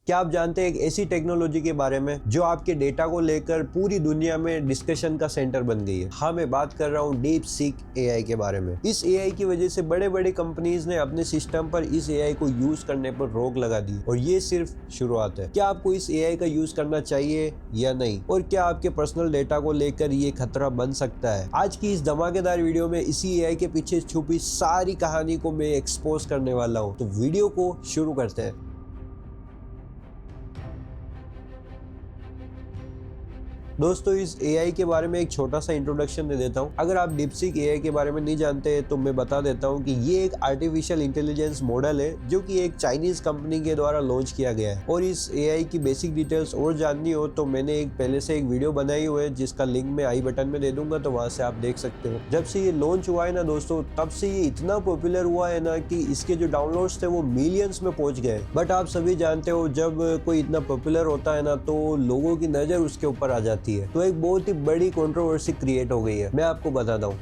क्या आप जानते हैं एक ऐसी टेक्नोलॉजी के बारे में जो आपके डेटा को लेकर पूरी दुनिया में डिस्कशन का सेंटर बन गई है? हाँ, मैं बात कर रहा हूँ डीप सीक एआई के बारे में। इस एआई की वजह से बड़े बड़े कंपनीज ने अपने सिस्टम पर इस एआई को यूज करने पर रोक लगा दी और ये सिर्फ शुरुआत है। क्या आपको इस एआई का यूज करना चाहिए या नहीं, और क्या आपके पर्सनल डेटा को लेकर ये खतरा बन सकता है? आज की इस धमाकेदार वीडियो में इसी एआई के पीछे छुपी सारी कहानी को मैं एक्सपोज करने वाला हूँ। तो वीडियो को शुरू करते हैं। दोस्तों, इस एआई के बारे में एक छोटा सा इंट्रोडक्शन दे देता हूँ। अगर आप डीपसीक एआई के बारे में नहीं जानते तो मैं बता देता हूँ कि ये एक आर्टिफिशियल इंटेलिजेंस मॉडल है जो कि एक चाइनीज कंपनी के द्वारा लॉन्च किया गया है। और इस एआई की बेसिक डिटेल्स और जाननी हो तो मैंने पहले से एक वीडियो बनाई हुई है जिसका लिंक मैं आई बटन में दे दूंगा, तो वहां से आप देख सकते हो। जब से ये लॉन्च हुआ है ना दोस्तों, तब से ये इतना पॉपुलर हुआ है ना कि इसके जो डाउनलोड्स थे वो मिलियंस में पहुंच गए। बट आप सभी जानते हो, जब कोई इतना पॉपुलर होता है ना तो लोगों की नजर उसके ऊपर आ जाती है, तो एक बहुत ही बड़ी कंट्रोवर्सी क्रिएट हो गई है। मैं आपको बताता हूँ।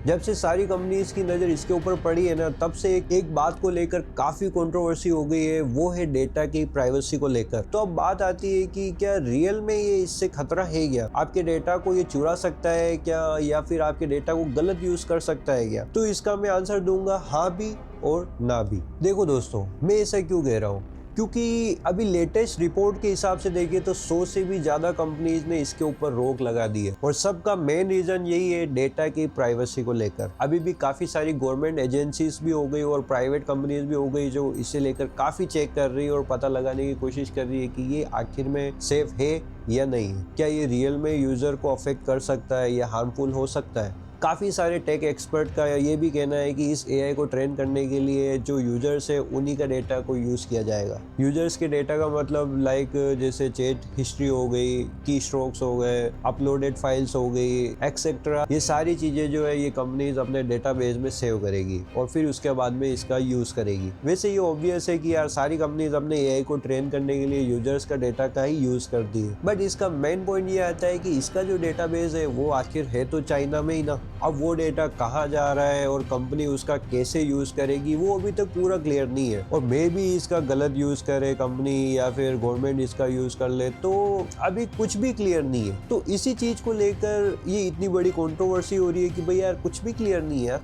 जब से सारी कंपनीज की नजर इसके ऊपर पड़ी है ना, तब से एक बात को लेकर काफी कंट्रोवर्सी हो गई है, वो है डेटा की प्राइवेसी को लेकर। तो अब बात आती है कि क्या रियल में ये इससे खतरा है क्या? आपके डेटा को ये चुरा सकता है क्या, या फिर आपके डेटा को गलत यूज कर सकता है क्या? तो इसका मैं आंसर दूंगा हाँ भी और ना भी। देखो दोस्तों, मैं ऐसा क्यों कह रहा हूँ, क्योंकि अभी लेटेस्ट रिपोर्ट के हिसाब से देखिए तो 100 से भी ज्यादा कंपनीज ने इसके ऊपर रोक लगा दी है, और सबका मेन रीजन यही है डेटा की प्राइवेसी को लेकर। अभी भी काफी सारी गवर्नमेंट एजेंसीज भी हो गई और प्राइवेट कंपनीज भी हो गई जो इसे लेकर काफी चेक कर रही है और पता लगाने की कोशिश कर रही है कि ये आखिर में सेफ है या नहीं है। क्या ये रियल में यूजर को अफेक्ट कर सकता है या हार्मफुल हो सकता है? काफ़ी सारे टेक एक्सपर्ट का ये भी कहना है कि इस एआई को ट्रेन करने के लिए जो यूजर्स है उन्हीं का डेटा को यूज़ किया जाएगा। यूजर्स के डेटा का मतलब लाइक जैसे चैट हिस्ट्री हो गई, की स्ट्रोक्स हो गए, अपलोडेड फाइल्स हो गई, एक्सेट्रा। ये सारी चीज़ें जो है ये कंपनीज अपने डेटाबेस में सेव करेगी और फिर उसके बाद में इसका यूज़ करेगी। वैसे ये ऑब्वियस है कि यार सारी कंपनीज अपने एआई को ट्रेन करने के लिए यूजर्स का डेटा का ही यूज़ करती है, बट इसका मेन पॉइंट ये आता है कि इसका जो डेटाबेस है वो आखिर है तो चाइना में ही ना। अब वो डेटा कहाँ जा रहा है और कंपनी उसका कैसे यूज करेगी वो अभी तक पूरा क्लियर नहीं है। और मे भी इसका गलत यूज करे कंपनी या फिर गवर्नमेंट इसका यूज कर ले, तो अभी कुछ भी क्लियर नहीं है। तो इसी चीज को लेकर ये इतनी बड़ी कंट्रोवर्सी हो रही है कि भाई यार कुछ भी क्लियर नहीं है यार।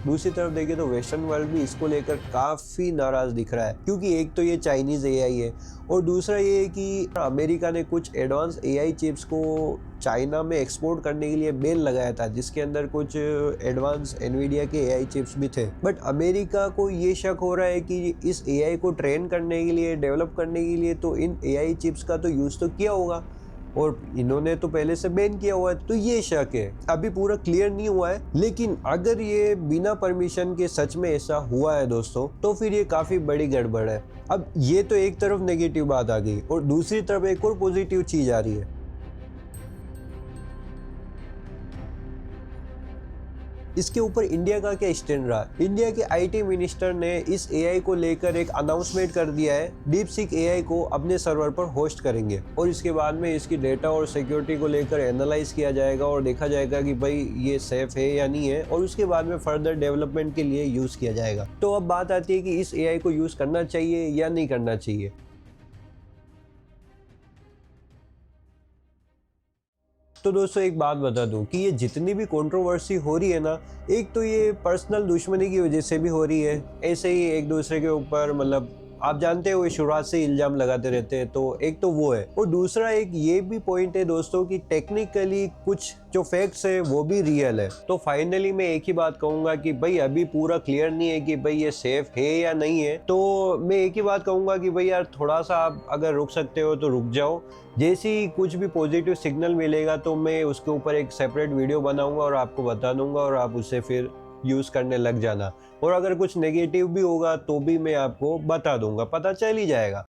दूसरी तरफ देखें तो वेस्टर्न वर्ल्ड भी इसको लेकर काफी नाराज दिख रहा है, क्योंकि एक तो ये चाइनीज एआई है और दूसरा ये है कि अमेरिका ने कुछ एडवांस एआई चिप्स को चाइना में एक्सपोर्ट करने के लिए बैन लगाया था, जिसके अंदर कुछ एडवांस एनवीडिया के एआई चिप्स भी थे। बट अमेरिका को ये शक हो रहा है कि इस एआई को ट्रेन करने के लिए, डेवलप करने के लिए तो इन एआई चिप्स का तो यूज तो किया होगा और इन्होंने तो पहले से बैन किया हुआ है। तो ये शक है, अभी पूरा क्लियर नहीं हुआ है। लेकिन अगर ये बिना परमिशन के सच में ऐसा हुआ है दोस्तों, तो फिर ये काफी बड़ी गड़बड़ है। अब ये तो एक तरफ नेगेटिव बात आ गई और दूसरी तरफ एक और पॉजिटिव चीज आ रही है। इसके ऊपर इंडिया का क्या स्टैंड रहा? इंडिया के आईटी मिनिस्टर ने इस एआई को लेकर एक अनाउंसमेंट कर दिया है, डीपसीक एआई को अपने सर्वर पर होस्ट करेंगे और इसके बाद में इसकी डेटा और सिक्योरिटी को लेकर एनालाइज किया जाएगा और देखा जाएगा कि भाई ये सेफ है या नहीं है, और उसके बाद में फर्दर डेवलपमेंट के लिए यूज किया जाएगा। तो अब बात आती है कि इस एआई को यूज करना चाहिए या नहीं करना चाहिए। तो दोस्तों, एक बात बता दूं कि ये जितनी भी कंट्रोवर्सी हो रही है ना, एक तो ये पर्सनल दुश्मनी की वजह से भी हो रही है, ऐसे ही एक दूसरे के ऊपर, मतलब आप जानते हो शुरुआत से इल्जाम लगाते रहते हैं, तो एक तो वो है। और दूसरा एक ये भी पॉइंट है दोस्तों कि टेक्निकली कुछ जो फैक्ट्स है वो भी रियल है। तो फाइनली मैं एक ही बात कहूंगा कि भाई अभी पूरा क्लियर नहीं है कि भाई ये सेफ है या नहीं है। तो मैं एक ही बात कहूंगा कि भाई यार थोड़ा सा आप अगर रुक सकते हो तो रुक जाओ। जैसे ही कुछ भी पॉजिटिव सिग्नल मिलेगा तो मैं उसके ऊपर एक सेपरेट वीडियो बनाऊंगा और आपको बता दूंगा और आप उसे फिर यूज करने लग जाना। और अगर कुछ नेगेटिव भी होगा तो भी मैं आपको बता दूंगा, पता चल ही जाएगा।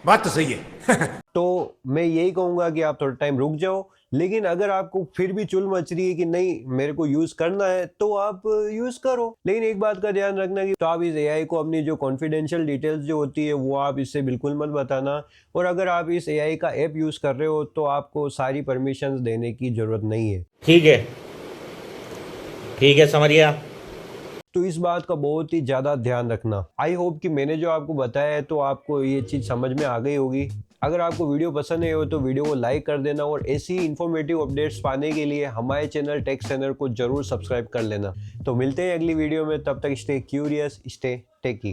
बात तो सही है। तो मैं यही कहूंगा कि आप थोड़ा टाइम रुक जाओ, लेकिन अगर आपको फिर भी चुल मच रही है कि नहीं मेरे को यूज करना है तो आप यूज करो। लेकिन एक बात का ध्यान रखना कि तो आप इस एआई को अपनी जो कॉन्फिडेंशियल डिटेल्स जो होती है वो आप इससे बिल्कुल मत बताना। और अगर आप इस एआई का ऐप यूज कर रहे हो तो आपको सारी परमिशंस देने की जरूरत नहीं है। ठीक है। ठीक है, समझ गया। तो इस बात का बहुत ही ज़्यादा ध्यान रखना। आई होप कि मैंने जो आपको बताया है तो आपको ये चीज़ समझ में आ गई होगी। अगर आपको वीडियो पसंद है हो तो वीडियो को लाइक कर देना और ऐसी ही इन्फॉर्मेटिव अपडेट्स पाने के लिए हमारे चैनल टेक चैनल को जरूर सब्सक्राइब कर लेना। तो मिलते हैं अगली वीडियो में, तब तक स्टे क्यूरियस, स्टे टेकी।